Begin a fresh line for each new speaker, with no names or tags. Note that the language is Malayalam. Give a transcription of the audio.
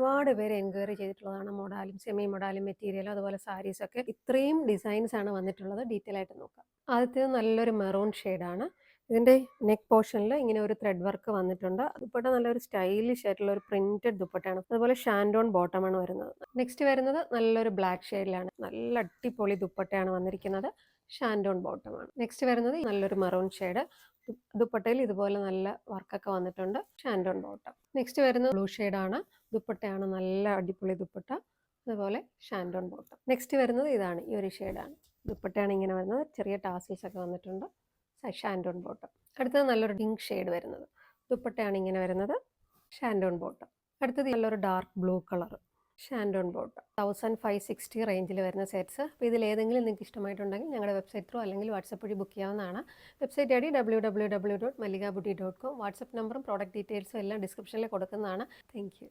ഒരുപാട് പേര് എൻക്വയറി ചെയ്തിട്ടുള്ളതാണ്. മൊഡാലും സെമി മൊഡാലും മെറ്റീരിയലും അതുപോലെ സാരീസൊക്കെ ഇത്രയും ഡിസൈൻസ് ആണ് വന്നിട്ടുള്ളത്. ഡീറ്റെയിൽ ആയിട്ട് നോക്കാം. ആദ്യത്തേത് നല്ലൊരു മെറൂൺ ഷെയ്ഡാണ്. ഇതിൻ്റെ നെക്ക് പോർഷനിൽ ഇങ്ങനെ ഒരു ത്രെഡ് വർക്ക് വന്നിട്ടുണ്ട്. ദുപ്പട്ട നല്ലൊരു സ്റ്റൈലിഷ് ആയിട്ടുള്ള ഒരു പ്രിന്റഡ് ദുപ്പട്ടയാണ്. അതുപോലെ ഷാൻഡോൺ ബോട്ടമാണ് വരുന്നത്. നെക്സ്റ്റ് വരുന്നത് നല്ലൊരു ബ്ലാക്ക് ഷെയ്ഡിലാണ്. നല്ല അടിപൊളി ദുപ്പട്ടയാണ് വന്നിരിക്കുന്നത്. ഷാൻഡോൺ ബോട്ടമാണ്. നെക്സ്റ്റ് വരുന്നത് നല്ലൊരു മെറൂൺ ഷെയ്ഡ്. ദുപ്പട്ടയിൽ ഇതുപോലെ നല്ല വർക്കൊക്കെ വന്നിട്ടുണ്ട്. ഷാൻഡോൺ ബോട്ടം. നെക്സ്റ്റ് വരുന്നത് ബ്ലൂ ഷെയ്ഡാണ്. ദുപ്പട്ടയാണ് നല്ല അടിപൊളി ദുപ്പട്ട. അതുപോലെ ഷാൻഡോൺ ബോട്ടം. നെക്സ്റ്റ് വരുന്നത് ഇതാണ്, ഈ ഒരു ഷെയ്ഡാണ്. ദുപ്പട്ടയാണ് ഇങ്ങനെ വരുന്നത്. ചെറിയ ടാസിൽസ് ഒക്കെ വന്നിട്ടുണ്ട്. ഷാൻഡോൺ ബോട്ടം. അടുത്തത് നല്ലൊരു പിങ്ക് ഷെയ്ഡ് വരുന്നത്. ദുപ്പട്ടയാണ് ഇങ്ങനെ വരുന്നത്. ഷാൻഡോൺ ബോട്ടം. അടുത്തത് നല്ലൊരു ഡാർക്ക് ബ്ലൂ കളർ. ഷാൻഡോൺ ബോട്ടം. 1560 റേഞ്ചിൽ വരുന്ന സെറ്റ്സ്. അപ്പോൾ ഇതിൽ ഏതെങ്കിലും നിങ്ങൾക്ക് ഇഷ്ടമായിട്ടുണ്ടെങ്കിൽ ഞങ്ങളുടെ വെബ്സൈറ്റ് ത്രൂ അല്ലെങ്കിൽ വാട്സപ്പ് വഴി ബുക്ക് ചെയ്യാവുന്നതാണ്. Website I D www.malligabuti.com. WhatsApp നമ്പറും പ്രോഡക്റ്റ് ഡീറ്റെയിൽസും എല്ലാം ഡിസ്ക്രിപ്ഷനിൽ കൊടുക്കുന്നതാണ്. Thank you.